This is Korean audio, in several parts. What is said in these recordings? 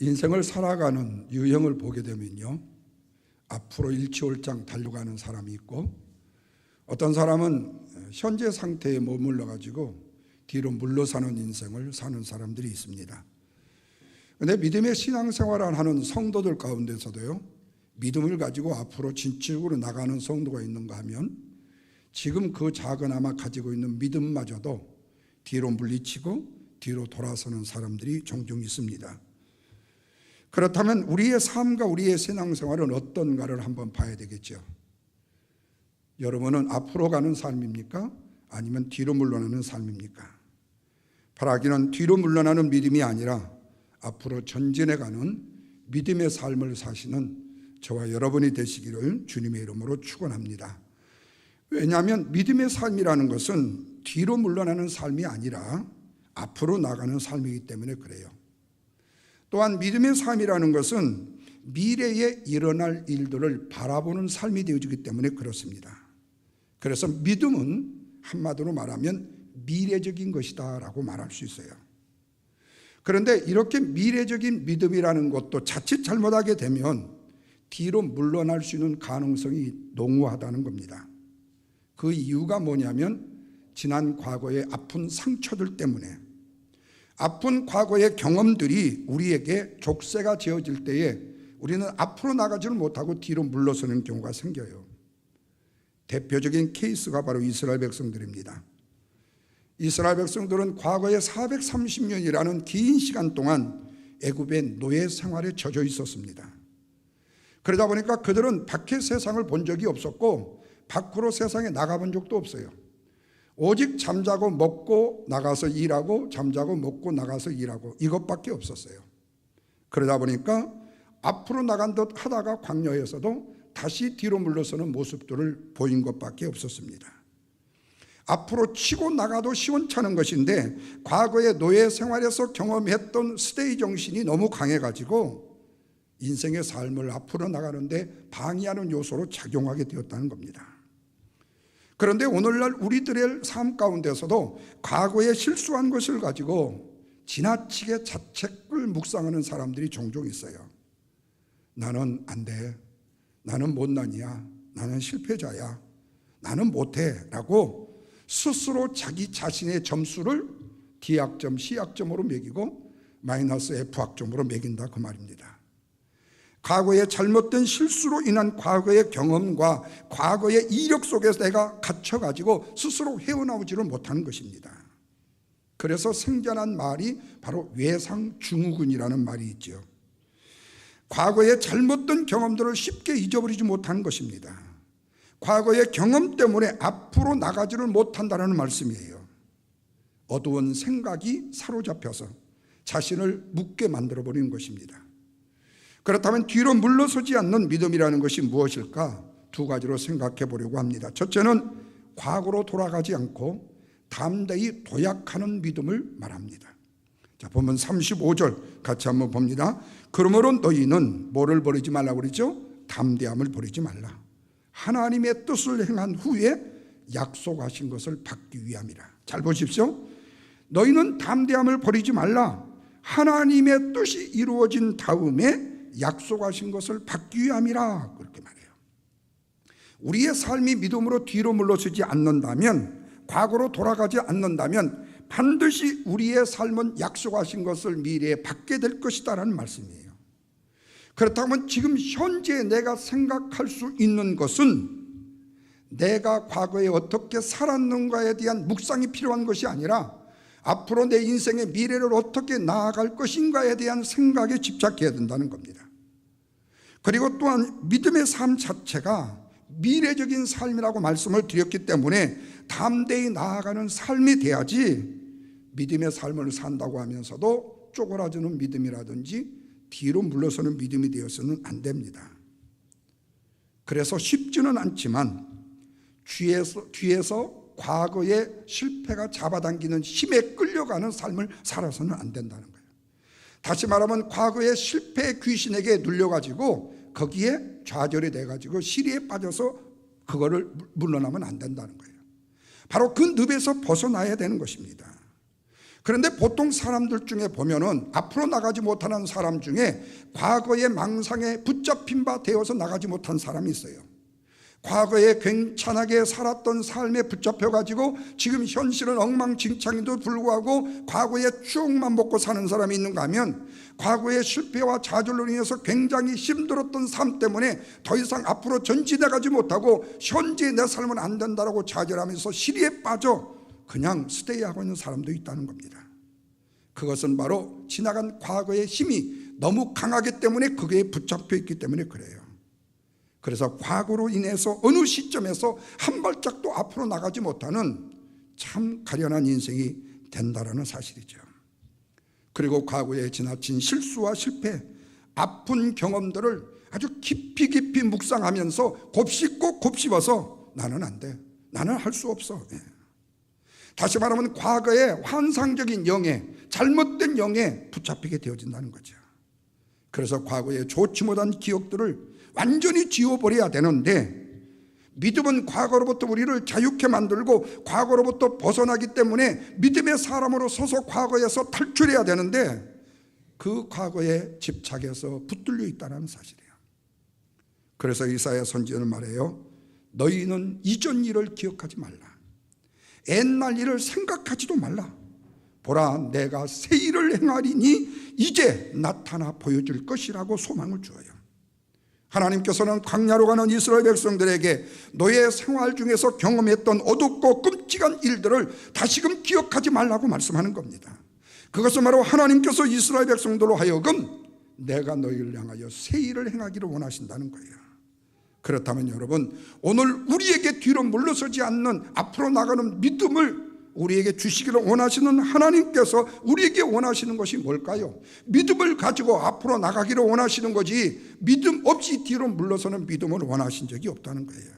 인생을 살아가는 유형을 보게 되면요, 앞으로 일치월장 달려가는 사람이 있고, 어떤 사람은 현재 상태에 머물러 가지고 뒤로 물러서는 인생을 사는 사람들이 있습니다. 그런데 믿음의 신앙생활을 하는 성도들 가운데서도요, 믿음을 가지고 앞으로 진취적으로 나가는 성도가 있는가 하면 지금 그 작은아마 가지고 있는 믿음마저도 뒤로 물리치고 뒤로 돌아서는 사람들이 종종 있습니다. 그렇다면 우리의 삶과 우리의 신앙생활은 어떤가를 한번 봐야 되겠죠. 여러분은 앞으로 가는 삶입니까? 아니면 뒤로 물러나는 삶입니까? 바라기는 뒤로 물러나는 믿음이 아니라 앞으로 전진해 가는 믿음의 삶을 사시는 저와 여러분이 되시기를 주님의 이름으로 축원합니다. 왜냐하면 믿음의 삶이라는 것은 뒤로 물러나는 삶이 아니라 앞으로 나가는 삶이기 때문에 그래요. 또한 믿음의 삶이라는 것은 미래에 일어날 일들을 바라보는 삶이 되어지기 때문에 그렇습니다. 그래서 믿음은 한마디로 말하면 미래적인 것이다 라고 말할 수 있어요. 그런데 이렇게 미래적인 믿음이라는 것도 자칫 잘못하게 되면 뒤로 물러날 수 있는 가능성이 농후하다는 겁니다. 그 이유가 뭐냐면 지난 과거의 아픈 상처들 때문에, 아픈 과거의 경험들이 우리에게 족쇄가 지어질 때에 우리는 앞으로 나가지를 못하고 뒤로 물러서는 경우가 생겨요. 대표적인 케이스가 바로 이스라엘 백성들입니다. 이스라엘 백성들은 과거에 430년이라는 긴 시간 동안 애굽의 노예 생활에 젖어 있었습니다. 그러다 보니까 그들은 밖의 세상을 본 적이 없었고 밖으로 세상에 나가본 적도 없어요. 오직 잠자고 먹고 나가서 일하고 잠자고 먹고 나가서 일하고 이것밖에 없었어요. 그러다 보니까 앞으로 나간 듯 하다가 광야에서도 다시 뒤로 물러서는 모습들을 보인 것밖에 없었습니다. 앞으로 치고 나가도 시원찮은 것인데 과거의 노예 생활에서 경험했던 스테이 정신이 너무 강해가지고 인생의 삶을 앞으로 나가는데 방해하는 요소로 작용하게 되었다는 겁니다. 그런데 오늘날 우리들의 삶 가운데서도 과거에 실수한 것을 가지고 지나치게 자책을 묵상하는 사람들이 종종 있어요. 나는 안 돼, 나는 못난이야, 나는 실패자야, 나는 못해 라고 스스로 자기 자신의 점수를 D학점, C학점으로 매기고 마이너스 F학점으로 매긴다 그 말입니다. 과거의 잘못된 실수로 인한 과거의 경험과 과거의 이력 속에서 내가 갇혀가지고 스스로 헤어나오지를 못하는 것입니다. 그래서 생겨난 말이 바로 외상증후군이라는 말이 있죠. 과거의 잘못된 경험들을 쉽게 잊어버리지 못하는 것입니다. 과거의 경험 때문에 앞으로 나가지를 못한다는 말씀이에요. 어두운 생각이 사로잡혀서 자신을 묻게 만들어버리는 것입니다. 그렇다면 뒤로 물러서지 않는 믿음이라는 것이 무엇일까? 두 가지로 생각해 보려고 합니다. 첫째는 과거로 돌아가지 않고 담대히 도약하는 믿음을 말합니다. 자, 본문 35절 같이 한번 봅니다. 그러므로 너희는 뭐를 버리지 말라고 그러죠? 담대함을 버리지 말라. 하나님의 뜻을 행한 후에 약속하신 것을 받기 위함이라. 잘 보십시오. 너희는 담대함을 버리지 말라. 하나님의 뜻이 이루어진 다음에 약속하신 것을 받기 위함이라 그렇게 말해요. 우리의 삶이 믿음으로 뒤로 물러서지 않는다면, 과거로 돌아가지 않는다면 반드시 우리의 삶은 약속하신 것을 미래에 받게 될 것이다라는 말씀이에요. 그렇다면 지금 현재 내가 생각할 수 있는 것은 내가 과거에 어떻게 살았는가에 대한 묵상이 필요한 것이 아니라 앞으로 내 인생의 미래를 어떻게 나아갈 것인가에 대한 생각에 집착해야 된다는 겁니다. 그리고 또한 믿음의 삶 자체가 미래적인 삶이라고 말씀을 드렸기 때문에 담대히 나아가는 삶이 돼야지 믿음의 삶을 산다고 하면서도 쪼그라드는 믿음이라든지 뒤로 물러서는 믿음이 되어서는 안 됩니다. 그래서 쉽지는 않지만 뒤에서 과거의 실패가 잡아당기는 힘에 끌려가는 삶을 살아서는 안 된다는 거예요. 다시 말하면 과거의 실패의 귀신에게 눌려가지고 거기에 좌절이 돼가지고 시리에 빠져서 그거를 물러나면 안 된다는 거예요. 바로 그 늪에서 벗어나야 되는 것입니다. 그런데 보통 사람들 중에 보면은 앞으로 나가지 못하는 사람 중에 과거의 망상에 붙잡힌 바 되어서 나가지 못한 사람이 있어요. 과거에 괜찮게 살았던 삶에 붙잡혀가지고 지금 현실은 엉망진창에도 불구하고 과거의 추억만 먹고 사는 사람이 있는가 하면, 과거의 실패와 좌절로 인해서 굉장히 힘들었던 삶 때문에 더 이상 앞으로 전진해가지 못하고 현재 내 삶은 안 된다라고 좌절하면서 시리에 빠져 그냥 스테이하고 있는 사람도 있다는 겁니다. 그것은 바로 지나간 과거의 힘이 너무 강하기 때문에 그게 붙잡혀 있기 때문에 그래요. 그래서 과거로 인해서 어느 시점에서 한 발짝도 앞으로 나가지 못하는 참 가련한 인생이 된다라는 사실이죠. 그리고 과거에 지나친 실수와 실패, 아픈 경험들을 아주 깊이 깊이 묵상하면서 곱씹고 곱씹어서 나는 안 돼, 나는 할 수 없어. 다시 말하면 과거의 환상적인 영에, 잘못된 영에 붙잡히게 되어진다는 거죠. 그래서 과거의 좋지 못한 기억들을 완전히 지워버려야 되는데, 믿음은 과거로부터 우리를 자유케 만들고 과거로부터 벗어나기 때문에 믿음의 사람으로 서서 과거에서 탈출해야 되는데, 그 과거에 집착해서 붙들려 있다는 사실이에요. 그래서 이사야 선지자는 말해요. 너희는 이전 일을 기억하지 말라. 옛날 일을 생각하지도 말라. 보라, 내가 새 일을 행하리니 이제 나타나 보여줄 것이라고 소망을 주어요. 하나님께서는 광야로 가는 이스라엘 백성들에게 노예 생활 중에서 경험했던 어둡고 끔찍한 일들을 다시금 기억하지 말라고 말씀하는 겁니다. 그것은 바로 하나님께서 이스라엘 백성들로 하여금 내가 너희를 향하여 새 일을 행하기를 원하신다는 거예요. 그렇다면 여러분, 오늘 우리에게 뒤로 물러서지 않는 앞으로 나가는 믿음을 우리에게 주시기를 원하시는 하나님께서 우리에게 원하시는 것이 뭘까요? 믿음을 가지고 앞으로 나가기를 원하시는 거지, 믿음 없이 뒤로 물러서는 믿음을 원하신 적이 없다는 거예요.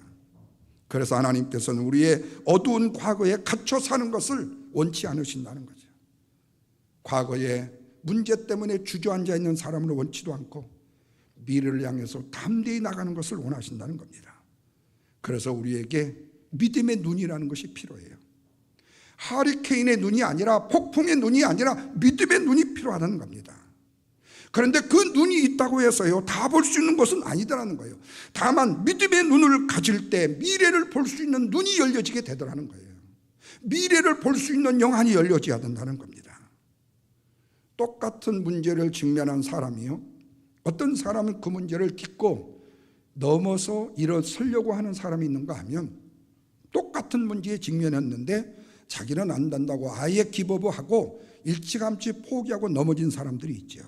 그래서 하나님께서는 우리의 어두운 과거에 갇혀 사는 것을 원치 않으신다는 거죠. 과거에 문제 때문에 주저앉아 있는 사람을 원치도 않고 미래를 향해서 담대히 나가는 것을 원하신다는 겁니다. 그래서 우리에게 믿음의 눈이라는 것이 필요해요. 하리케인의 눈이 아니라, 폭풍의 눈이 아니라 믿음의 눈이 필요하다는 겁니다. 그런데 그 눈이 있다고 해서요 다 볼 수 있는 것은 아니더라는 거예요. 다만 믿음의 눈을 가질 때 미래를 볼 수 있는 눈이 열려지게 되더라는 거예요. 미래를 볼 수 있는 영안이 열려져야 된다는 겁니다. 똑같은 문제를 직면한 사람이요, 어떤 사람은 그 문제를 딛고 넘어서 일어서려고 하는 사람이 있는가 하면, 똑같은 문제에 직면했는데 자기는 안 된다고 아예 기버브하고 일찌감치 포기하고 넘어진 사람들이 있죠.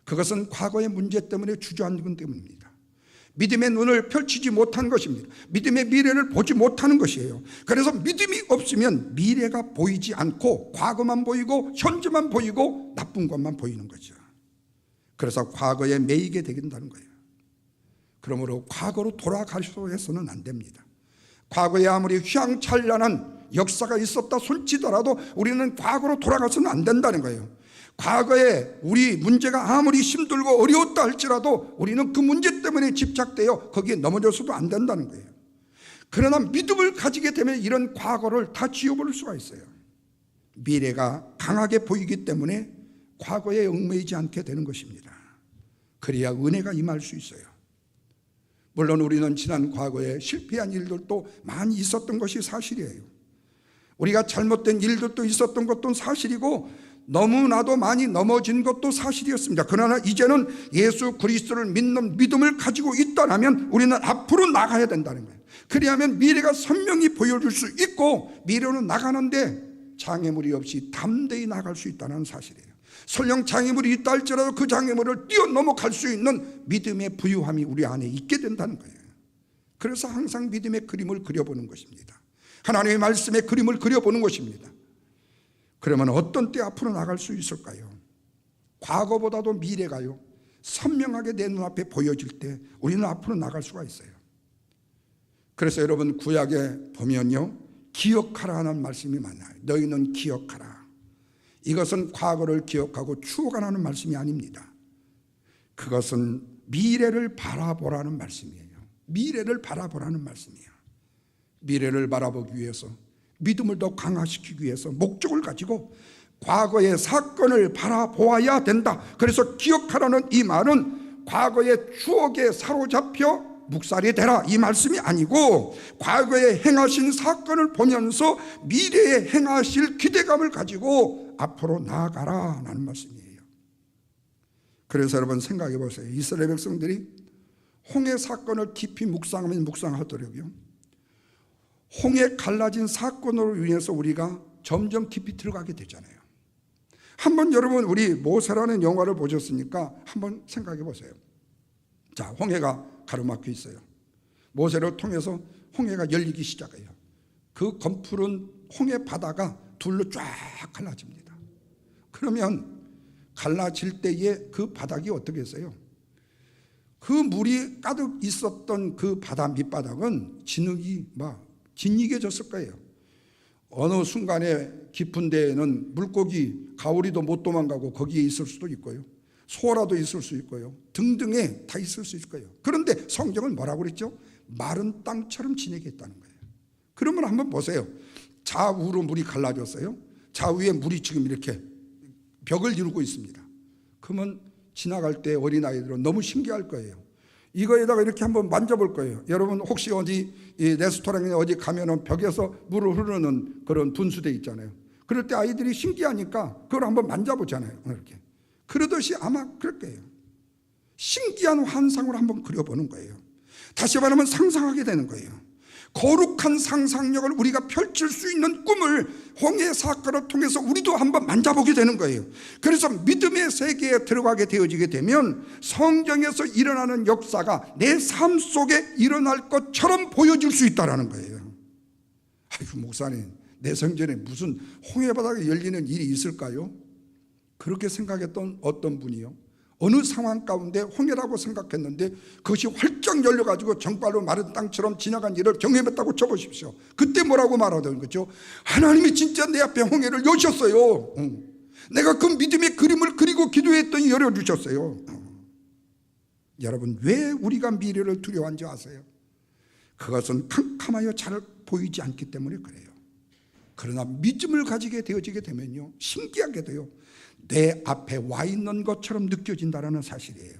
그것은 과거의 문제 때문에 주저앉은 때문입니다. 믿음의 눈을 펼치지 못한 것입니다. 믿음의 미래를 보지 못하는 것이에요. 그래서 믿음이 없으면 미래가 보이지 않고 과거만 보이고 현재만 보이고 나쁜 것만 보이는 거죠. 그래서 과거에 매이게 되긴다는 거예요. 그러므로 과거로 돌아가셔서 해서는 안 됩니다. 과거에 아무리 휘황찬란한 역사가 있었다 손치더라도 우리는 과거로 돌아가서는 안 된다는 거예요. 과거에 우리 문제가 아무리 힘들고 어려웠다 할지라도 우리는 그 문제 때문에 집착되어 거기에 넘어져서도 안 된다는 거예요. 그러나 믿음을 가지게 되면 이런 과거를 다 지워버릴 수가 있어요. 미래가 강하게 보이기 때문에 과거에 얽매이지 않게 되는 것입니다. 그래야 은혜가 임할 수 있어요. 물론 우리는 지난 과거에 실패한 일들도 많이 있었던 것이 사실이에요. 우리가 잘못된 일들도 있었던 것도 사실이고 너무나도 많이 넘어진 것도 사실이었습니다. 그러나 이제는 예수 그리스도를 믿는 믿음을 가지고 있다면 우리는 앞으로 나가야 된다는 거예요. 그리하면 미래가 선명히 보여줄 수 있고 미래로 나가는데 장애물이 없이 담대히 나갈 수 있다는 사실이에요. 설령 장애물이 있다 할지라도 그 장애물을 뛰어넘어 갈 수 있는 믿음의 부유함이 우리 안에 있게 된다는 거예요. 그래서 항상 믿음의 그림을 그려보는 것입니다. 하나님의 말씀의 그림을 그려보는 것입니다. 그러면 어떤 때 앞으로 나갈 수 있을까요? 과거보다도 미래가요 선명하게 내 눈앞에 보여질 때 우리는 앞으로 나갈 수가 있어요. 그래서 여러분 구약에 보면요 기억하라는 말씀이 많아요. 너희는 기억하라. 이것은 과거를 기억하고 추억하라는 말씀이 아닙니다. 그것은 미래를 바라보라는 말씀이에요. 미래를 바라보라는 말씀이에요. 미래를 바라보기 위해서 믿음을 더 강화시키기 위해서 목적을 가지고 과거의 사건을 바라보아야 된다. 그래서 기억하라는 이 말은 과거의 추억에 사로잡혀 묵살이 되라 이 말씀이 아니고, 과거에 행하신 사건을 보면서 미래에 행하실 기대감을 가지고 앞으로 나아가라 라는 말씀이에요. 그래서 여러분 생각해 보세요. 이스라엘 백성들이 홍해 사건을 깊이 묵상하면 묵상하더라고요. 홍해 갈라진 사건으로 인해서 우리가 점점 깊이 들어가게 되잖아요. 한번 여러분 우리 모세라는 영화를 보셨으니까 한번 생각해 보세요. 자, 홍해가 가로막혀 있어요. 모세를 통해서 홍해가 열리기 시작해요. 그 검푸른 홍해 바다가 둘로 쫙 갈라집니다. 그러면 갈라질 때에 그 바닥이 어떻게 했어요? 그 물이 가득 있었던 그 바다 밑바닥은 진이게졌을 거예요. 어느 순간에 깊은 데에는 물고기, 가오리도 못 도망가고 거기에 있을 수도 있고요. 소라도 있을 수 있고요. 등등에 다 있을 수 있을 거예요. 그런데 성경은 뭐라고 그랬죠? 마른 땅처럼 진하게 했다는 거예요. 그러면 한번 보세요. 좌우로 물이 갈라졌어요. 좌우에 물이 지금 이렇게 벽을 이루고 있습니다. 그러면 지나갈 때 어린아이들은 너무 신기할 거예요. 이거에다가 이렇게 한번 만져볼 거예요. 여러분 혹시 어디 레스토랑에 어디 가면은 벽에서 물을 흐르는 그런 분수대 있잖아요. 그럴 때 아이들이 신기하니까 그걸 한번 만져보잖아요. 이렇게. 그러듯이 아마 그럴 거예요. 신기한 환상을 한번 그려보는 거예요. 다시 말하면 상상하게 되는 거예요. 거룩한 상상력을 우리가 펼칠 수 있는 꿈을 홍해 사건을 통해서 우리도 한번 만져보게 되는 거예요. 그래서 믿음의 세계에 들어가게 되어지게 되면 성경에서 일어나는 역사가 내 삶 속에 일어날 것처럼 보여질 수 있다는 거예요. 아이고 목사님, 내 성전에 무슨 홍해 바다가 열리는 일이 있을까요? 그렇게 생각했던 어떤 분이요, 어느 상황 가운데 홍해라고 생각했는데 그것이 활짝 열려가지고 정말로 마른 땅처럼 지나간 일을 경험했다고 쳐보십시오. 그때 뭐라고 말하던 거죠? 하나님이 진짜 내 앞에 홍해를 여셨어요. 내가 그 믿음의 그림을 그리고 기도했더니 열어주셨어요. 여러분, 왜 우리가 미래를 두려워한지 아세요? 그것은 캄캄하여 잘 보이지 않기 때문에 그래요. 그러나 믿음을 가지게 되어지게 되면요, 신기하게도요, 내 앞에 와 있는 것처럼 느껴진다는 사실이에요.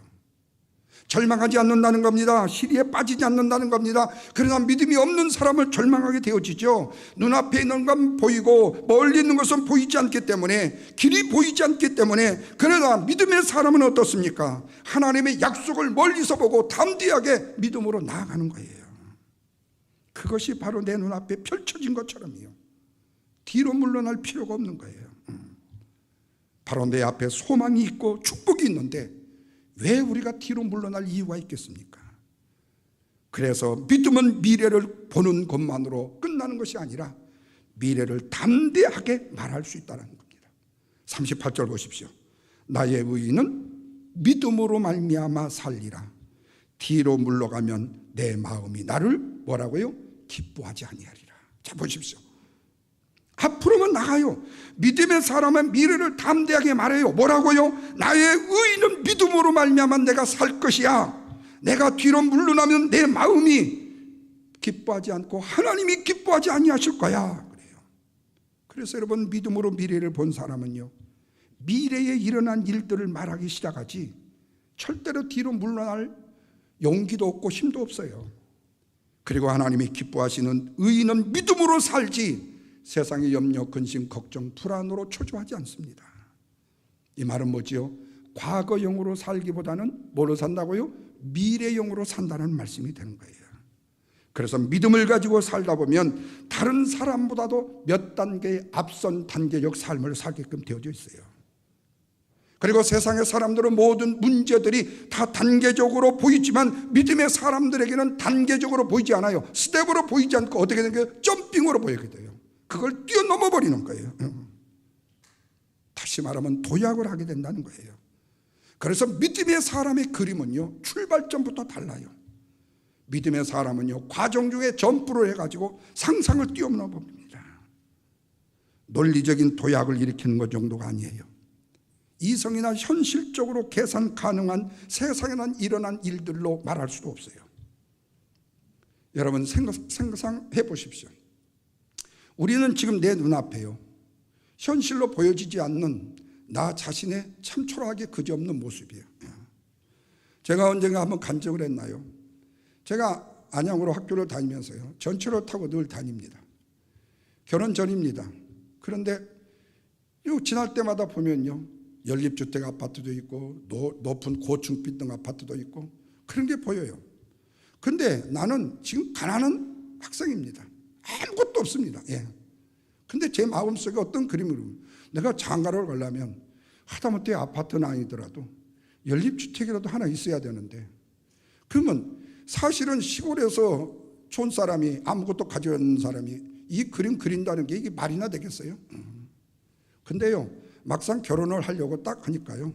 절망하지 않는다는 겁니다. 시리에 빠지지 않는다는 겁니다. 그러나 믿음이 없는 사람을 절망하게 되어지죠. 눈앞에 있는 건 보이고 멀리 있는 것은 보이지 않기 때문에, 길이 보이지 않기 때문에. 그러나 믿음의 사람은 어떻습니까? 하나님의 약속을 멀리서 보고 담대하게 믿음으로 나아가는 거예요. 그것이 바로 내 눈앞에 펼쳐진 것처럼요, 뒤로 물러날 필요가 없는 거예요. 바로 내 앞에 소망이 있고 축복이 있는데 왜 우리가 뒤로 물러날 이유가 있겠습니까? 그래서 믿음은 미래를 보는 것만으로 끝나는 것이 아니라 미래를 담대하게 말할 수 있다는 겁니다. 38절 보십시오. 나의 의인은 믿음으로 말미암아 살리라. 뒤로 물러가면 내 마음이 나를 뭐라고요? 기뻐하지 아니하리라. 자 보십시오. 앞으로만 나가요. 믿음의 사람은 미래를 담대하게 말해요. 뭐라고요? 나의 의인은 믿음으로 말미암아 내가 살 것이야. 내가 뒤로 물러나면 내 마음이 기뻐하지 않고 하나님이 기뻐하지 아니하실 거야. 그래요. 그래서 여러분, 믿음으로 미래를 본 사람은요, 미래에 일어난 일들을 말하기 시작하지 절대로 뒤로 물러날 용기도 없고 힘도 없어요. 그리고 하나님이 기뻐하시는 의인은 믿음으로 살지 세상의 염려, 근심, 걱정, 불안으로 초조하지 않습니다. 이 말은 뭐지요? 과거형으로 살기보다는 뭐로 산다고요? 미래형으로 산다는 말씀이 되는 거예요. 그래서 믿음을 가지고 살다 보면 다른 사람보다도 몇 단계 앞선 단계적 삶을 살게끔 되어져 있어요. 그리고 세상의 사람들은 모든 문제들이 다 단계적으로 보이지만 믿음의 사람들에게는 단계적으로 보이지 않아요. 스텝으로 보이지 않고 어떻게 된 거예요? 점핑으로 보이게 돼요. 그걸 뛰어넘어 버리는 거예요. 다시 말하면 도약을 하게 된다는 거예요. 그래서 믿음의 사람의 그림은요, 출발점부터 달라요. 믿음의 사람은요, 과정 중에 점프를 해가지고 상상을 뛰어넘어 봅니다. 논리적인 도약을 일으키는 것 정도가 아니에요. 이성이나 현실적으로 계산 가능한 세상에 일어난 일들로 말할 수도 없어요. 여러분 생각해 보십시오. 우리는 지금 내 눈앞에요, 현실로 보여지지 않는 나 자신의 참 초라하게 그지없는 모습이에요. 제가 언젠가 한번 간증을 했나요? 제가 안양으로 학교를 다니면서요, 전철을 타고 늘 다닙니다. 결혼 전입니다. 그런데 지날 때마다 보면요, 연립주택 아파트도 있고 높은 고층 빌딩 아파트도 있고 그런 게 보여요. 근데 나는 지금 가난한 학생입니다. 아무것도 없습니다. 근데 제 마음속에 어떤 그림으로, 내가 장가를 가려면 하다못해 아파트는 아니더라도 연립주택이라도 하나 있어야 되는데, 그러면 사실은 시골에서 촌 사람이 아무것도 가지고 있는 사람이 이 그림 그린다는 게 이게 말이나 되겠어요? 근데요, 막상 결혼을 하려고 딱 하니까요,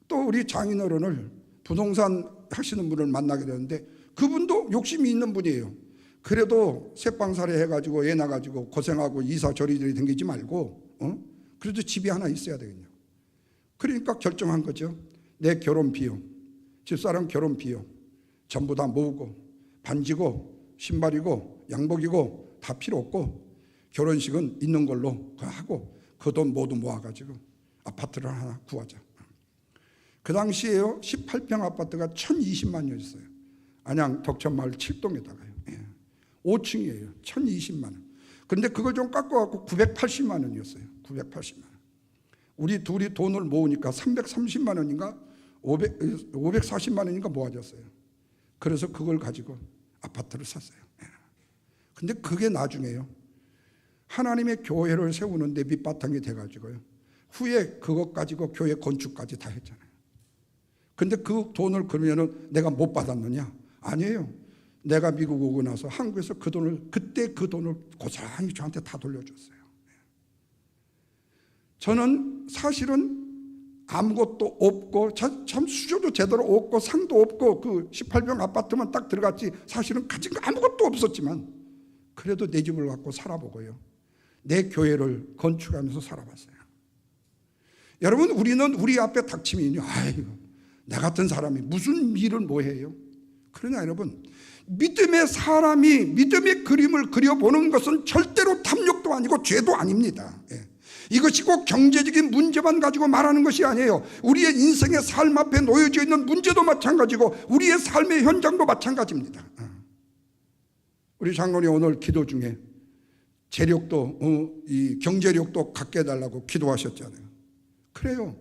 또 우리 장인어른을 부동산 하시는 분을 만나게 되는데 그분도 욕심이 있는 분이에요. 그래도 새빵살이 해가지고 애 낳아가지고 고생하고 이사 저리저리 댕기지 말고 그래도 집이 하나 있어야 되겠냐. 그러니까 결정한 거죠. 내 결혼 비용, 집사람 결혼 비용 전부 다 모으고 반지고 신발이고 양복이고 다 필요 없고 결혼식은 있는 걸로 하고 그 돈 모두 모아가지고 아파트를 하나 구하자. 그 당시에요, 18평 아파트가 1,020만 원이었어요. 안양 덕천마을 7동에다가요. 5층이에요. 1,020만 원. 그런데 그걸 좀 깎아갖고 980만 원이었어요. 980만 원. 우리 둘이 돈을 모으니까 330만 원인가 540만 원인가 모아졌어요. 그래서 그걸 가지고 아파트를 샀어요. 근데 그게 나중에요, 하나님의 교회를 세우는데 밑바탕이 돼가지고요, 후에 그것 가지고 교회 건축까지 다 했잖아요. 근데 그 돈을 그러면은 내가 못 받았느냐? 아니에요. 내가 미국 오고 나서 한국에서 그 돈을, 그때 그 돈을 고스란히 저한테 다 돌려줬어요. 저는 사실은 아무것도 없고 참 수조도 제대로 없고 상도 없고 그 18평 아파트만 딱 들어갔지 사실은 가진 거 아무것도 없었지만 그래도 내 집을 갖고 살아보고요, 내 교회를 건축하면서 살아봤어요. 여러분, 우리는 우리 앞에 닥치면요, 아이고 나 같은 사람이 무슨 일을 뭐 해요? 그러나 여러분, 믿음의 사람이 믿음의 그림을 그려보는 것은 절대로 탐욕도 아니고 죄도 아닙니다. 이것이 꼭 경제적인 문제만 가지고 말하는 것이 아니에요. 우리의 인생의 삶 앞에 놓여져 있는 문제도 마찬가지고 우리의 삶의 현장도 마찬가지입니다. 우리 장로님 오늘 기도 중에 재력도 이 경제력도 갖게 해달라고 기도하셨잖아요. 그래요.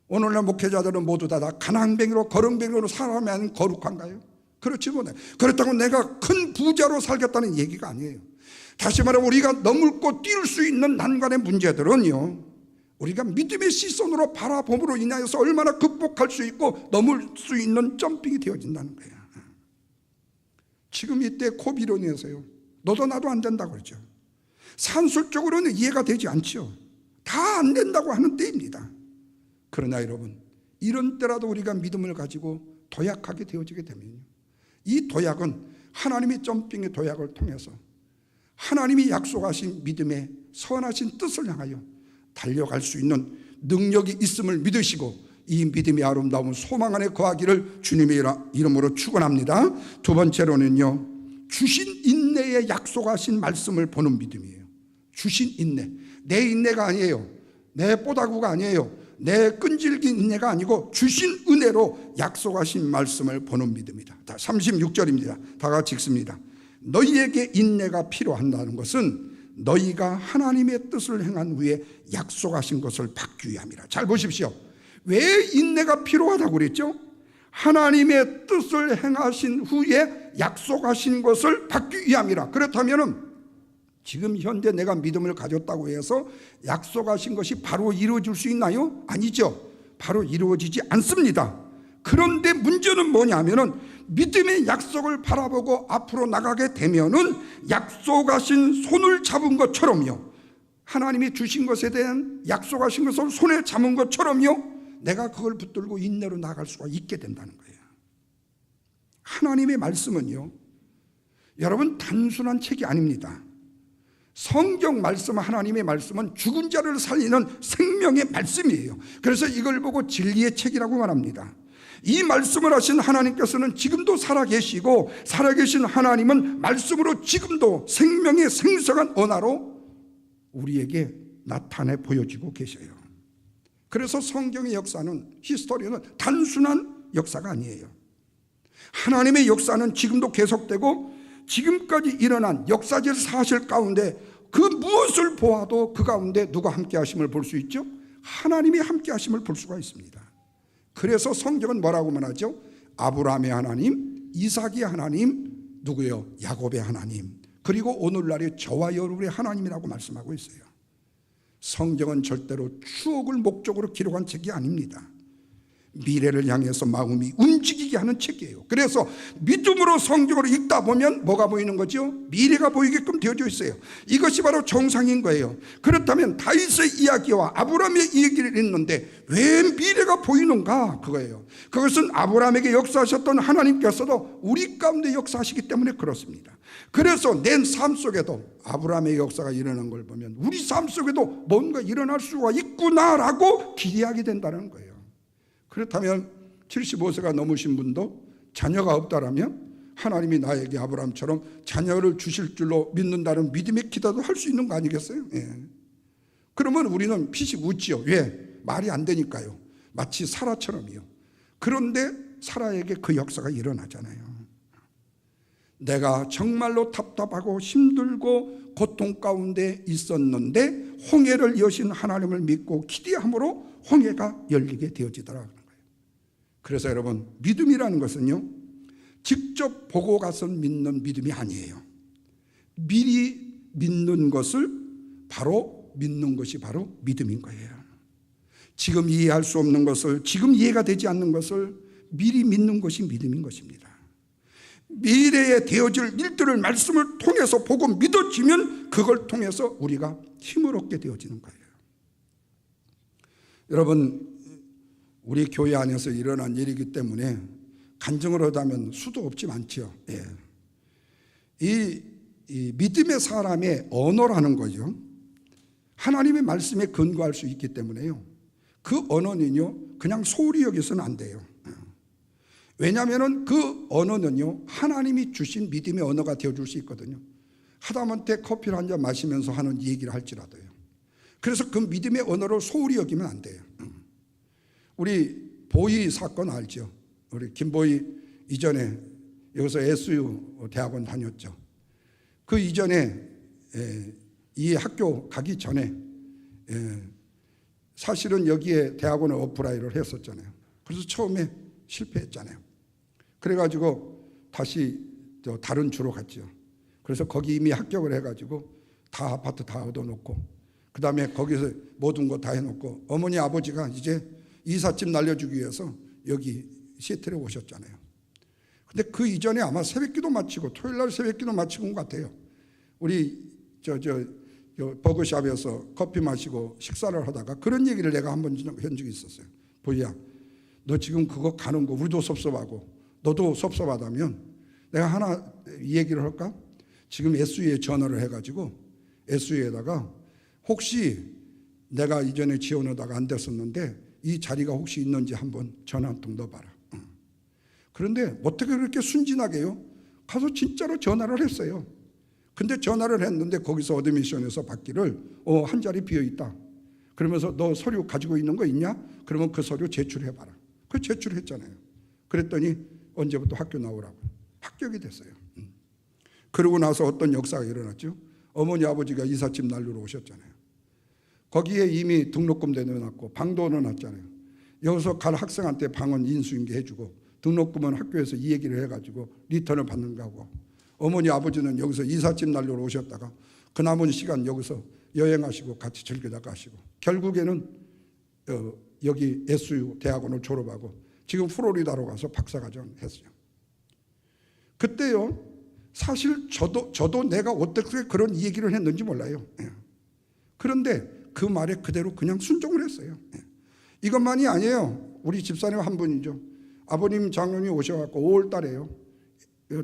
오늘날 목회자들은 모두 다 가난뱅이로 거렁뱅이로 살아가면 거룩한가요? 그렇지 못해. 그렇다고 내가 큰 부자로 살겠다는 얘기가 아니에요. 다시 말해 우리가 넘고 뛸 수 있는 난관의 문제들은요, 우리가 믿음의 시선으로 바라봄으로 인하여서 얼마나 극복할 수 있고 넘을 수 있는 점핑이 되어진다는 거예요. 지금 이때 코비론에서요, 너도 나도 안 된다고 그러죠. 산술적으로는 이해가 되지 않죠. 다 안 된다고 하는 때입니다. 그러나 여러분, 이런 때라도 우리가 믿음을 가지고 도약하게 되어지게 되면요, 이 도약은 하나님의 점핑의 도약을 통해서 하나님이 약속하신 믿음의 선하신 뜻을 향하여 달려갈 수 있는 능력이 있음을 믿으시고 이 믿음의 아름다운 소망 안에 거하기를 주님의 이름으로 축원합니다. 두 번째로는요, 주신 인내에 약속하신 말씀을 보는 믿음이에요. 주신 인내, 내 인내가 아니에요. 내 뽀다구가 아니에요. 내 끈질긴 인내가 아니고 주신 은혜로 약속하신 말씀을 보는 믿음이다. 36절입니다. 다 같이 읽습니다. 너희에게 인내가 필요한다는 것은 너희가 하나님의 뜻을 행한 후에 약속하신 것을 받기 위함이라. 잘 보십시오. 왜 인내가 필요하다고 그랬죠? 하나님의 뜻을 행하신 후에 약속하신 것을 받기 위함이라. 그렇다면 지금 현재 내가 믿음을 가졌다고 해서 약속하신 것이 바로 이루어질 수 있나요? 아니죠. 바로 이루어지지 않습니다. 그런데 문제는 뭐냐면은 믿음의 약속을 바라보고 앞으로 나가게 되면은 약속하신 손을 잡은 것처럼요, 하나님이 주신 것에 대한 약속하신 것을 손에 잡은 것처럼요, 내가 그걸 붙들고 인내로 나갈 수가 있게 된다는 거예요. 하나님의 말씀은요, 여러분 단순한 책이 아닙니다. 성경 말씀, 하나님의 말씀은 죽은 자를 살리는 생명의 말씀이에요. 그래서 이걸 보고 진리의 책이라고 말합니다. 이 말씀을 하신 하나님께서는 지금도 살아계시고, 살아계신 하나님은 말씀으로 지금도 생명의 생생한 언어로 우리에게 나타내 보여지고 계셔요. 그래서 성경의 역사는, 히스토리는 단순한 역사가 아니에요. 하나님의 역사는 지금도 계속되고, 지금까지 일어난 역사적 사실 가운데 그 무엇을 보아도 그 가운데 누가 함께 하심을 볼 수 있죠? 하나님이 함께 하심을 볼 수가 있습니다. 그래서 성경은 뭐라고 말하죠? 아브라함의 하나님, 이삭의 하나님, 누구요? 야곱의 하나님, 그리고 오늘날의 저와 여러분의 하나님이라고 말씀하고 있어요. 성경은 절대로 추억을 목적으로 기록한 책이 아닙니다. 미래를 향해서 마음이 움직이게 하는 책이에요. 그래서 믿음으로 성경을 읽다 보면 뭐가 보이는 거죠? 미래가 보이게끔 되어져 있어요. 이것이 바로 정상인 거예요. 그렇다면 다윗의 이야기와 아브라함의 이야기를 읽는데 왜 미래가 보이는가? 그거예요. 그것은 아브라함에게 역사하셨던 하나님께서도 우리 가운데 역사하시기 때문에 그렇습니다. 그래서 내 삶 속에도 아브라함의 역사가 일어난 걸 보면 우리 삶 속에도 뭔가 일어날 수가 있구나라고 기대하게 된다는 거예요. 그렇다면 75세가 넘으신 분도 자녀가 없다라면 하나님이 나에게 아브라함처럼 자녀를 주실 줄로 믿는다는 믿음의 기도도 할 수 있는 거 아니겠어요? 예. 그러면 우리는 피식 웃지요. 왜? 말이 안 되니까요. 마치 사라처럼이요. 그런데 사라에게 그 역사가 일어나잖아요. 내가 정말로 답답하고 힘들고 고통 가운데 있었는데 홍해를 여신 하나님을 믿고 기대함으로 홍해가 열리게 되어지더라고요. 그래서 여러분, 믿음이라는 것은요, 직접 보고 가서 믿는 믿음이 아니에요. 미리 믿는 것을 바로 믿는 것이 바로 믿음인 거예요. 지금 이해할 수 없는 것을, 지금 이해가 되지 않는 것을 미리 믿는 것이 믿음인 것입니다. 미래에 되어질 일들을 말씀을 통해서 보고 믿어지면 그걸 통해서 우리가 힘을 얻게 되어지는 거예요. 여러분, 우리 교회 안에서 일어난 일이기 때문에 간증을 하다면 수도 없지 많죠. 예. 이 믿음의 사람의 언어라는 거죠. 하나님의 말씀에 근거할 수 있기 때문에요. 그 언어는요, 그냥 소홀히 여기서는 안 돼요. 왜냐하면 그 언어는요, 하나님이 주신 믿음의 언어가 되어줄 수 있거든요. 하다못해 커피를 한 잔 마시면서 하는 얘기를 할지라도요. 그래서 그 믿음의 언어를 소홀히 여기면 안 돼요. 우리 보이 사건 알죠? 우리 김보이 이전에 여기서 SU 대학원 다녔죠. 그 이전에 이 학교 가기 전에 사실은 여기에 대학원을 어플라이를 했었잖아요. 그래서 처음에 실패했잖아요. 그래가지고 다시 다른 주로 갔죠. 그래서 거기 이미 합격을 해가지고 다 아파트 다 얻어놓고 그 다음에 거기서 모든 거 다 해놓고 어머니 아버지가 이제 이삿짐 날려주기 위해서 여기 시애틀에 오셨잖아요. 근데 그 이전에 아마 새벽기도 마치고 토요일날 새벽기도 마치고 온 것 같아요. 우리 버거샵에서 커피 마시고 식사를 하다가 그런 얘기를 내가 한번 한 적이 있었어요. 보이야, 너 지금 그거 가는 거 우리도 섭섭하고 너도 섭섭하다면 내가 하나 이 얘기를 할까? 지금 SU에 전화를 해가지고 SU에다가 혹시 내가 이전에 지원하다가 안 됐었는데 이 자리가 혹시 있는지 한번 전화 한 통 넣어봐라. 그런데 어떻게 그렇게 순진하게요? 가서 진짜로 전화를 했어요. 근데 전화를 했는데 거기서 어드미션에서 받기를 한 자리 비어있다. 그러면서 너 서류 가지고 있는 거 있냐? 그러면 그 서류 제출해봐라. 그 제출했잖아요. 그랬더니 언제부터 학교 나오라고. 합격이 됐어요. 그러고 나서 어떤 역사가 일어났죠? 어머니 아버지가 이삿짐 날리러 오셨잖아요. 거기에 이미 등록금도 내놨고 방도 넣어놨잖아요. 여기서 갈 학생한테 방은 인수인계 해주고 등록금은 학교에서 이 얘기를 해가지고 리턴을 받는 거고, 어머니 아버지는 여기서 이삿짐 날리러 오셨다가 그 남은 시간 여기서 여행하시고 같이 즐기다가 하시고 결국에는 여기 SU 대학원을 졸업하고 지금 플로리다로 가서 박사과정 했어요. 그때요, 사실 저도 내가 어떻게 그런 얘기를 했는지 몰라요. 그런데 그 말에 그대로 그냥 순종을 했어요. 이것만이 아니에요. 우리 집사님 한 분이죠. 아버님 장로님이 오셔갖고 5월 달에요.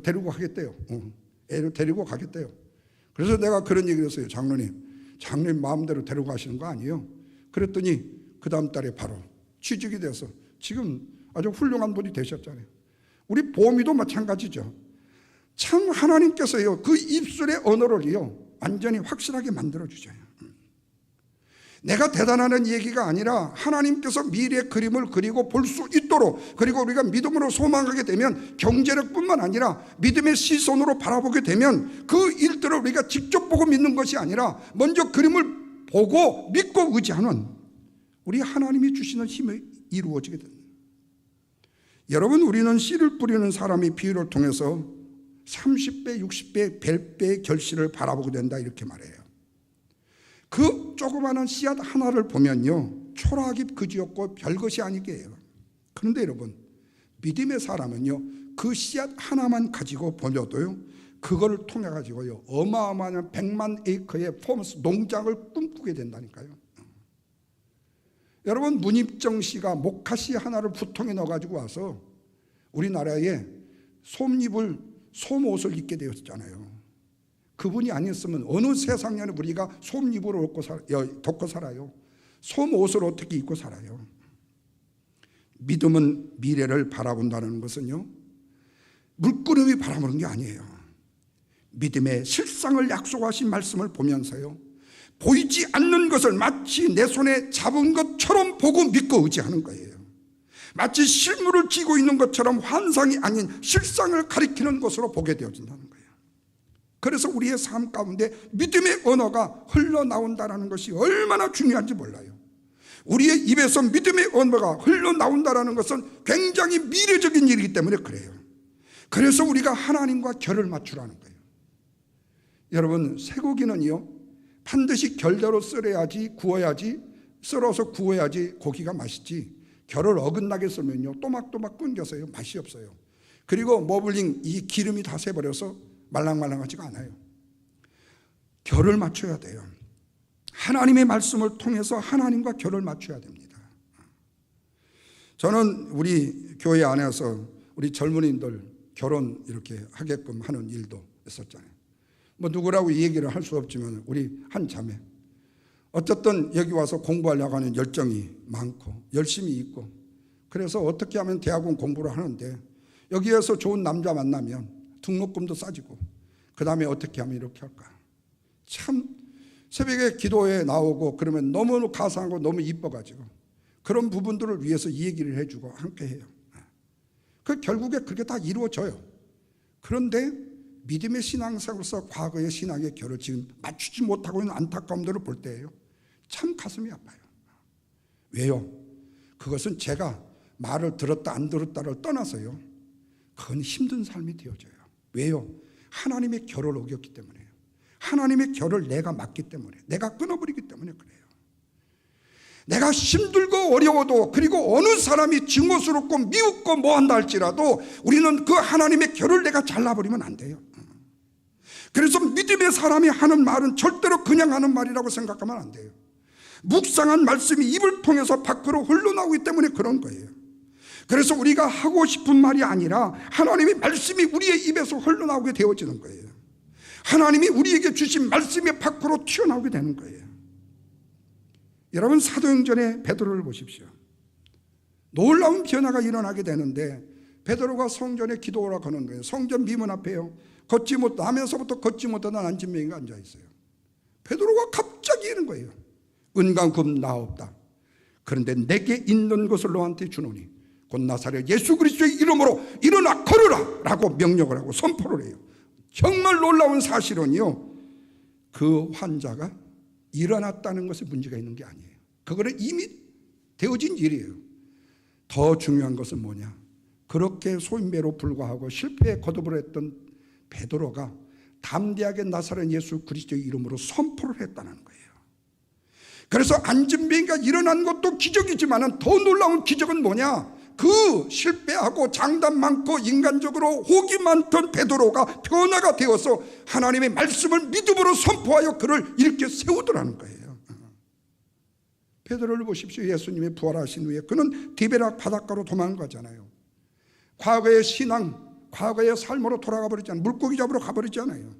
데리고 가겠대요. 애를 데리고 가겠대요. 그래서 내가 그런 얘기를 했어요. 장로님 마음대로 데리고 가시는 거 아니에요. 그랬더니 그 다음 달에 바로 취직이 돼서 지금 아주 훌륭한 분이 되셨잖아요. 우리 보미도 마찬가지죠. 참 하나님께서요, 그 입술의 언어를요 완전히 확실하게 만들어주셔요. 내가 대단하는 얘기가 아니라 하나님께서 미래의 그림을 그리고 볼 수 있도록, 그리고 우리가 믿음으로 소망하게 되면 경제력뿐만 아니라 믿음의 시선으로 바라보게 되면 그 일들을 우리가 직접 보고 믿는 것이 아니라 먼저 그림을 보고 믿고 의지하는 우리 하나님이 주시는 힘이 이루어지게 됩니다. 여러분, 우리는 씨를 뿌리는 사람이 비유를 통해서 30배, 60배, 100배의 결실을 바라보게 된다, 이렇게 말해요. 그 조그마한 씨앗 하나를 보면요 초라하기 그지없고 별것이 아니게 해요. 그런데 여러분, 믿음의 사람은요 그 씨앗 하나만 가지고 보려도요 그거를 통해 가지고요 어마어마한 100만 에이커의 포머스 농장을 꿈꾸게 된다니까요. 여러분, 문입정 씨가 목화씨 하나를 부통에 넣어가지고 와서 우리나라에 솜옷을 입게 되었잖아요. 그분이 아니었으면 어느 세상에는 우리가 솜잎으로 덮고 살아요. 솜옷을 어떻게 입고 살아요? 믿음은 미래를 바라본다는 것은요 물구름이 바라보는 게 아니에요. 믿음의 실상을 약속하신 말씀을 보면서요 보이지 않는 것을 마치 내 손에 잡은 것처럼 보고 믿고 의지하는 거예요. 마치 실물을 쥐고 있는 것처럼 환상이 아닌 실상을 가리키는 것으로 보게 되어진다는 거예요. 그래서 우리의 삶 가운데 믿음의 언어가 흘러나온다는 것이 얼마나 중요한지 몰라요. 우리의 입에서 믿음의 언어가 흘러나온다는 것은 굉장히 미래적인 일이기 때문에 그래요. 그래서 우리가 하나님과 결을 맞추라는 거예요. 여러분, 쇠고기는요 반드시 결대로 썰어서 구워야지 고기가 맛있지, 결을 어긋나게 썰면요 또막또막 끊겨서요 맛이 없어요. 그리고 머블링 이 기름이 다 새버려서 말랑말랑하지가 않아요. 결을 맞춰야 돼요. 하나님의 말씀을 통해서 하나님과 결을 맞춰야 됩니다. 저는 우리 교회 안에서 우리 젊은이들 결혼 이렇게 하게끔 하는 일도 있었잖아요. 뭐 누구라고 이 얘기를 할 수 없지만 우리 한 자매, 어쨌든 여기 와서 공부하려고 하는 열정이 많고 열심히 있고, 그래서 어떻게 하면 대학원 공부를 하는데 여기에서 좋은 남자 만나면 등록금도 싸지고 그 다음에 어떻게 하면 이렇게 할까. 참 새벽에 기도에 나오고 그러면 너무 가사하고 너무 이뻐가지고 그런 부분들을 위해서 이 얘기를 해주고 함께 해요. 그 결국에 그렇게 다 이루어져요. 그런데 믿음의 신앙생활에서 과거의 신앙의 결을 지금 맞추지 못하고 있는 안타까움들을 볼 때예요 참 가슴이 아파요. 왜요? 그것은 제가 말을 들었다 안 들었다를 떠나서요 그건 힘든 삶이 되어져요. 왜요? 하나님의 결을 어겼기 때문에요. 하나님의 결을 내가 막기 때문에, 내가 끊어버리기 때문에 그래요. 내가 힘들고 어려워도, 그리고 어느 사람이 증오스럽고 미웃고 뭐한다 할지라도 우리는 그 하나님의 결을 내가 잘라버리면 안 돼요. 그래서 믿음의 사람이 하는 말은 절대로 그냥 하는 말이라고 생각하면 안 돼요. 묵상한 말씀이 입을 통해서 밖으로 흘러나오기 때문에 그런 거예요. 그래서 우리가 하고 싶은 말이 아니라 하나님의 말씀이 우리의 입에서 흘러나오게 되어지는 거예요. 하나님이 우리에게 주신 말씀이 밖으로 튀어나오게 되는 거예요. 여러분, 사도행전의 베드로를 보십시오. 놀라운 변화가 일어나게 되는데 베드로가 성전에 기도하러 가는 거예요. 성전 미문 앞에요 나면서부터 걷지 못하는 안진뱅이가 앉아있어요. 베드로가 갑자기 이런 거예요. 은과 금 나 없다. 그런데 내게 있는 것을 너한테 주노니 곧 나사렛 예수 그리스도의 이름으로 일어나 걸으라 라고 명령을 하고 선포를 해요. 정말 놀라운 사실은요 그 환자가 일어났다는 것에 문제가 있는 게 아니에요. 그거는 이미 되어진 일이에요. 더 중요한 것은 뭐냐, 그렇게 소인배로 불과하고 실패에 거듭을 했던 베드로가 담대하게 나사렛 예수 그리스도의 이름으로 선포를 했다는 거예요. 그래서 안진뱅이가 일어난 것도 기적이지만 더 놀라운 기적은 뭐냐, 그 실패하고 장단 많고 인간적으로 혹이 많던 베드로가 변화가 되어서 하나님의 말씀을 믿음으로 선포하여 그를 일으켜 세우더라는 거예요. 베드로를 보십시오. 예수님이 부활하신 후에 그는 디베락 바닷가로 도망가잖아요. 과거의 신앙, 과거의 삶으로 돌아가 버리잖아요. 물고기 잡으러 가버리잖아요.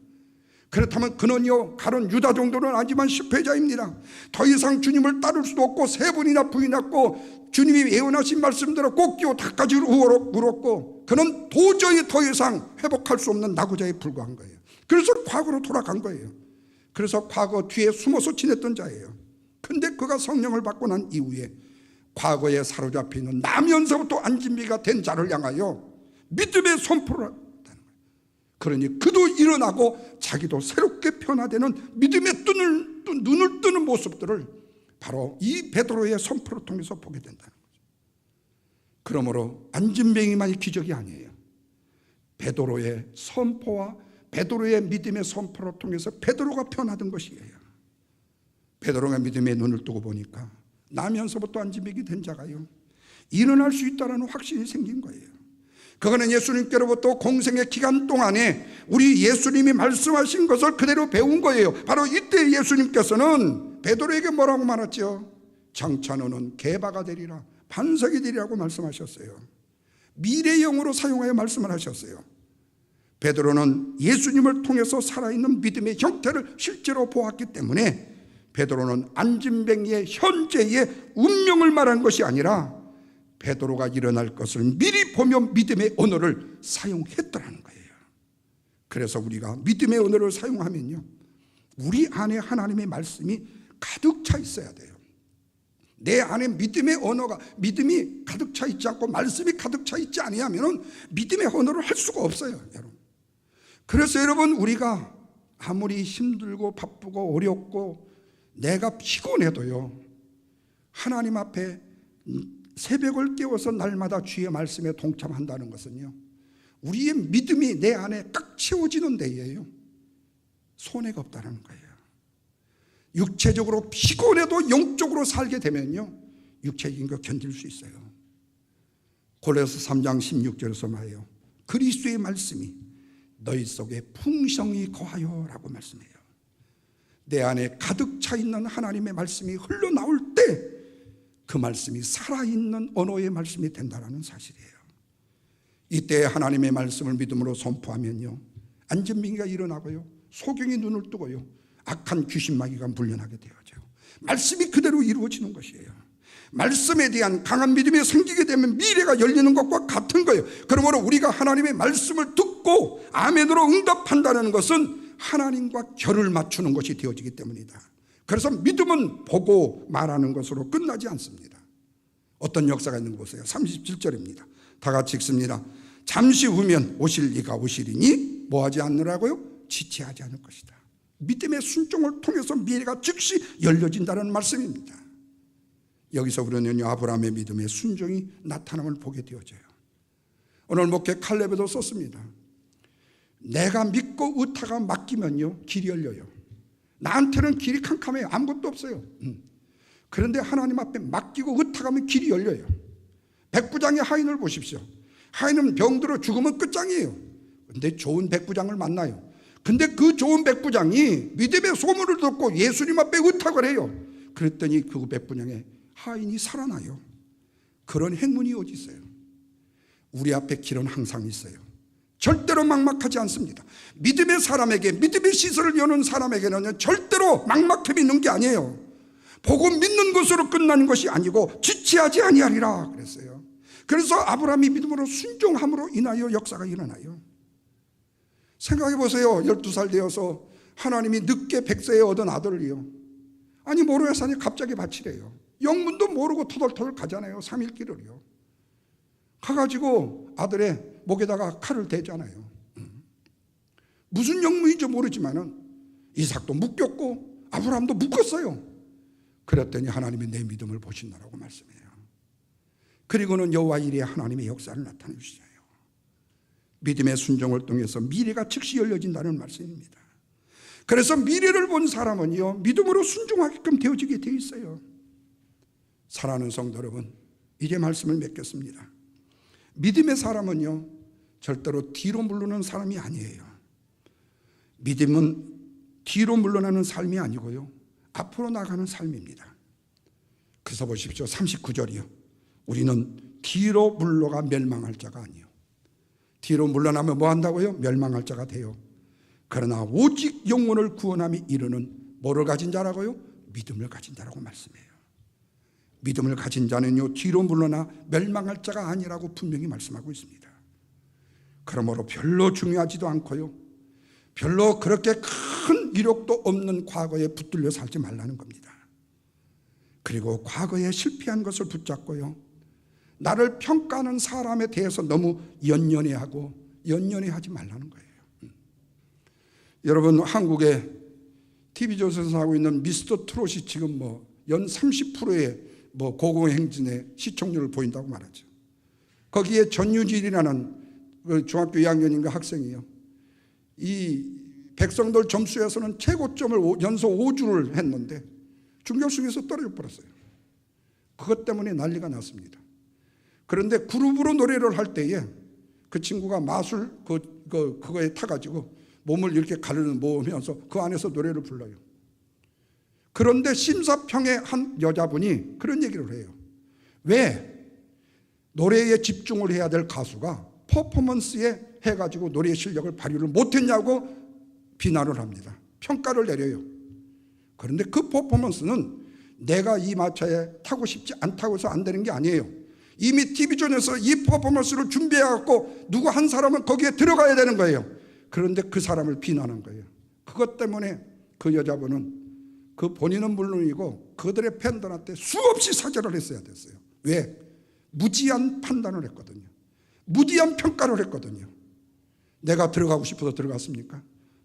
그렇다면 그는요 가론 유다 정도는 아니지만 실패자입니다. 더 이상 주님을 따를 수도 없고 3번이나 부인했고 주님이 예언하신 말씀대로 꼭지고 닭가지로 울었고 그는 도저히 더 이상 회복할 수 없는 낙오자에 불과한 거예요. 그래서 과거로 돌아간 거예요. 그래서 과거 뒤에 숨어서 지냈던 자예요. 근데 그가 성령을 받고 난 이후에 과거에 사로잡혀 있는 나면서부터 안진뱅이가 된 자를 향하여 믿음의 선포를 한다는 거예요. 그러니 그도 일어나고 자기도 새롭게 변화되는 믿음의 눈을 뜨는 모습들을 바로 이 베드로의 선포를 통해서 보게 된다는 거죠. 그러므로 안진뱅이만이 기적이 아니에요. 베드로의 선포와 베드로의 믿음의 선포를 통해서 베드로가 변화된 것이에요. 베드로가 믿음의 눈을 뜨고 보니까 나면서부터 안진뱅이 된 자가요 일어날 수 있다는 확신이 생긴 거예요. 그거는 예수님께로부터 공생의 기간 동안에 우리 예수님이 말씀하신 것을 그대로 배운 거예요. 바로 이때 예수님께서는 베드로에게 뭐라고 말했죠? 장차 너는 게바가 되리라, 반석이 되리라고 말씀하셨어요. 미래형으로 사용하여 말씀을 하셨어요. 베드로는 예수님을 통해서 살아있는 믿음의 형태를 실제로 보았기 때문에 베드로는 안진뱅이의 현재의 운명을 말한 것이 아니라 베드로가 일어날 것을 미리 보며 믿음의 언어를 사용했더라는 거예요. 그래서 우리가 믿음의 언어를 사용하면요 우리 안에 하나님의 말씀이 가득 차 있어야 돼요. 내 안에 믿음의 언어가 믿음이 가득 차 있지 않고 말씀이 가득 차 있지 아니하면 믿음의 언어를 할 수가 없어요, 여러분. 그래서 여러분 우리가 아무리 힘들고 바쁘고 어렵고 내가 피곤해도요 하나님 앞에 새벽을 깨워서 날마다 주의 말씀에 동참한다는 것은요 우리의 믿음이 내 안에 꽉 채워지는 데에요 손해가 없다는 거예요. 육체적으로 피곤해도 영적으로 살게 되면요 육체적인 거 견딜 수 있어요. 골로새 3장 16절에서 말해요. 그리스도의 말씀이 너희 속에 풍성히 거하여 라고 말씀해요. 내 안에 가득 차 있는 하나님의 말씀이 흘러나올 때 그 말씀이 살아있는 언어의 말씀이 된다는 사실이에요. 이때 하나님의 말씀을 믿음으로 선포하면요 안진뱅이가 일어나고요 소경이 눈을 뜨고요 악한 귀신마귀가 물려나게 되어져 말씀이 그대로 이루어지는 것이에요. 말씀에 대한 강한 믿음이 생기게 되면 미래가 열리는 것과 같은 거예요. 그러므로 우리가 하나님의 말씀을 듣고 아멘으로 응답한다는 것은 하나님과 결을 맞추는 것이 되어지기 때문이다. 그래서 믿음은 보고 말하는 것으로 끝나지 않습니다. 어떤 역사가 있는 거 보세요. 37절입니다. 다 같이 읽습니다. 잠시 후면 오실 이가 오시리니 뭐하지 않느라고요? 지체하지 않을 것이다. 믿음의 순종을 통해서 미래가 즉시 열려진다는 말씀입니다. 여기서 우리는 아브라함의 믿음의 순종이 나타남을 보게 되어져요. 오늘 목회 칼렙에도 썼습니다. 내가 믿고 의타가 맡기면요 길이 열려요. 나한테는 길이 캄캄해요. 아무것도 없어요. 그런데 하나님 앞에 맡기고 의탁하면 길이 열려요. 백부장의 하인을 보십시오. 하인은 병들어 죽으면 끝장이에요. 근데 좋은 백부장을 만나요. 근데 그 좋은 백부장이 믿음의 소문을 듣고 예수님 앞에 의탁을 해요. 그랬더니 그 백부장의 하인이 살아나요. 그런 행운이 어디 있어요? 우리 앞에 길은 항상 있어요. 절대로 막막하지 않습니다. 믿음의 사람에게, 믿음의 시설을 여는 사람에게는 절대로 막막함이 있는 게 아니에요. 보고 믿는 것으로 끝나는 것이 아니고 지체하지 아니하리라 그랬어요. 그래서 아브라함이 믿음으로 순종함으로 인하여 역사가 일어나요. 생각해 보세요. 12살 되어서 하나님이 늦게 100세에 얻은 아들이요. 아니 모르야 산에 갑자기 바치래요. 영문도 모르고 터덜터덜 가잖아요. 3일 길을요. 가가지고 아들의 목에다가 칼을 대잖아요. 무슨 영문인지 모르지만은 이삭도 묶였고 아브라함도 묶었어요. 그랬더니 하나님이 내 믿음을 보신다라고 말씀해요. 그리고는 여호와 이레 하나님의 역사를 나타내 주시잖아요. 믿음의 순종을 통해서 미래가 즉시 열려진다는 말씀입니다. 그래서 미래를 본 사람은요 믿음으로 순종하게끔 되어지게 되어 있어요. 사랑하는 성도 여러분, 이제 말씀을 맺겠습니다. 믿음의 사람은요 절대로 뒤로 물러나는 사람이 아니에요. 믿음은 뒤로 물러나는 삶이 아니고요 앞으로 나가는 삶입니다. 그래서 보십시오. 39절이요. 우리는 뒤로 물러가 멸망할 자가 아니요. 뒤로 물러나면 뭐 한다고요? 멸망할 자가 돼요. 그러나 오직 영혼을 구원함이 이르는 뭐를 가진 자라고요? 믿음을 가진 자라고 말씀해요. 믿음을 가진 자는요 뒤로 물러나 멸망할 자가 아니라고 분명히 말씀하고 있습니다. 그러므로 별로 중요하지도 않고요, 별로 그렇게 큰 이력도 없는 과거에 붙들려 살지 말라는 겁니다. 그리고 과거에 실패한 것을 붙잡고요, 나를 평가하는 사람에 대해서 너무 연연해하고 연연해하지 말라는 거예요. 여러분, 한국의 TV조선에서 하고 있는 미스터 트롯이 지금 연 30%의 고공행진의 시청률을 보인다고 말하죠. 거기에 전유진이라는 중학교 2학년인가 학생이요, 이 백성들 점수에서는 최고점을 연속 5주를 했는데 준결승에서 떨어져 버렸어요. 그것 때문에 난리가 났습니다. 그런데 그룹으로 노래를 할 때에 그 친구가 마술 그거에 타가지고 몸을 이렇게 가르는 모으면서 그 안에서 노래를 불러요. 그런데 심사평의 한 여자분이 그런 얘기를 해요. 왜 노래에 집중을 해야 될 가수가 퍼포먼스에 해가지고 노래의 실력을 발휘를 못했냐고 비난을 합니다. 평가를 내려요. 그런데 그 퍼포먼스는 내가 이 마차에 타고 싶지 않다고 해서 안 되는 게 아니에요. 이미 TV전에서 이 퍼포먼스를 준비해갖고 누구 한 사람은 거기에 들어가야 되는 거예요. 그런데 그 사람을 비난한 거예요. 그것 때문에 그 여자분은, 그 본인은 물론이고 그들의 팬들한테 수없이 사죄를 했어야 됐어요. 왜? 무지한 판단을 했거든요. 무지한 평가를 했거든요. 내가 들어가고 싶어서 들어갔습니까?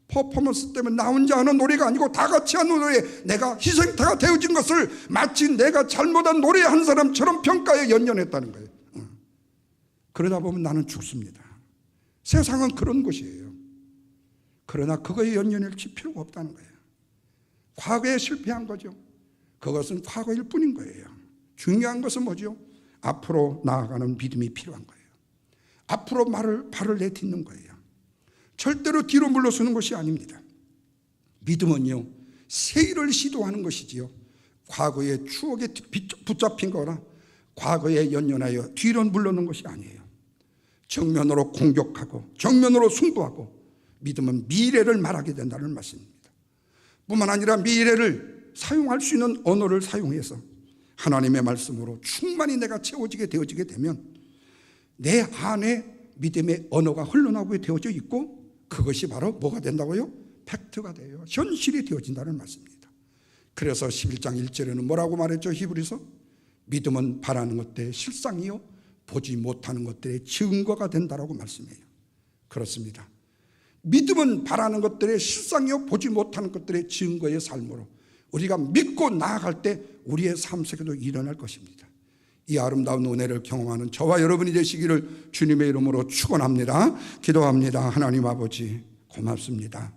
퍼포먼스 때문에 나 혼자 하는 노래가 아니고 다 같이 하는 노래에 내가 희생타가 되어진 것을 마치 내가 잘못한 노래 한 사람처럼 평가에 연연했다는 거예요. 그러다 보면 나는 죽습니다. 세상은 그런 것이에요. 그러나 그거에 연연할 필요가 없다는 거예요. 과거에 실패한 거죠. 그것은 과거일 뿐인 거예요. 중요한 것은 뭐죠? 앞으로 나아가는 믿음이 필요한 거예요. 앞으로 발을 내딛는 거예요. 절대로 뒤로 물러서는 것이 아닙니다. 믿음은요, 새 일을 시도하는 것이지요, 과거의 추억에 붙잡힌 거나 과거에 연연하여 뒤로 물러는 것이 아니에요. 정면으로 공격하고 정면으로 승부하고, 믿음은 미래를 말하게 된다는 말씀입니다. 뿐만 아니라 미래를 사용할 수 있는 언어를 사용해서 하나님의 말씀으로 충만히 내가 채워지게 되어지게 되면 내 안에 믿음의 언어가 흘러나오게 되어져 있고, 그것이 바로 뭐가 된다고요? 팩트가 돼요. 현실이 되어진다는 말씀입니다. 그래서 11장 1절에는 뭐라고 말했죠? 히브리서? 믿음은 바라는 것들의 실상이요 보지 못하는 것들의 증거가 된다라고 말씀해요. 그렇습니다. 믿음은 바라는 것들의 실상이요 보지 못하는 것들의 증거의 삶으로 우리가 믿고 나아갈 때 우리의 삶 속에도 일어날 것입니다. 이 아름다운 은혜를 경험하는 저와 여러분이 되시기를 주님의 이름으로 축원합니다. 기도합니다. 하나님 아버지, 고맙습니다.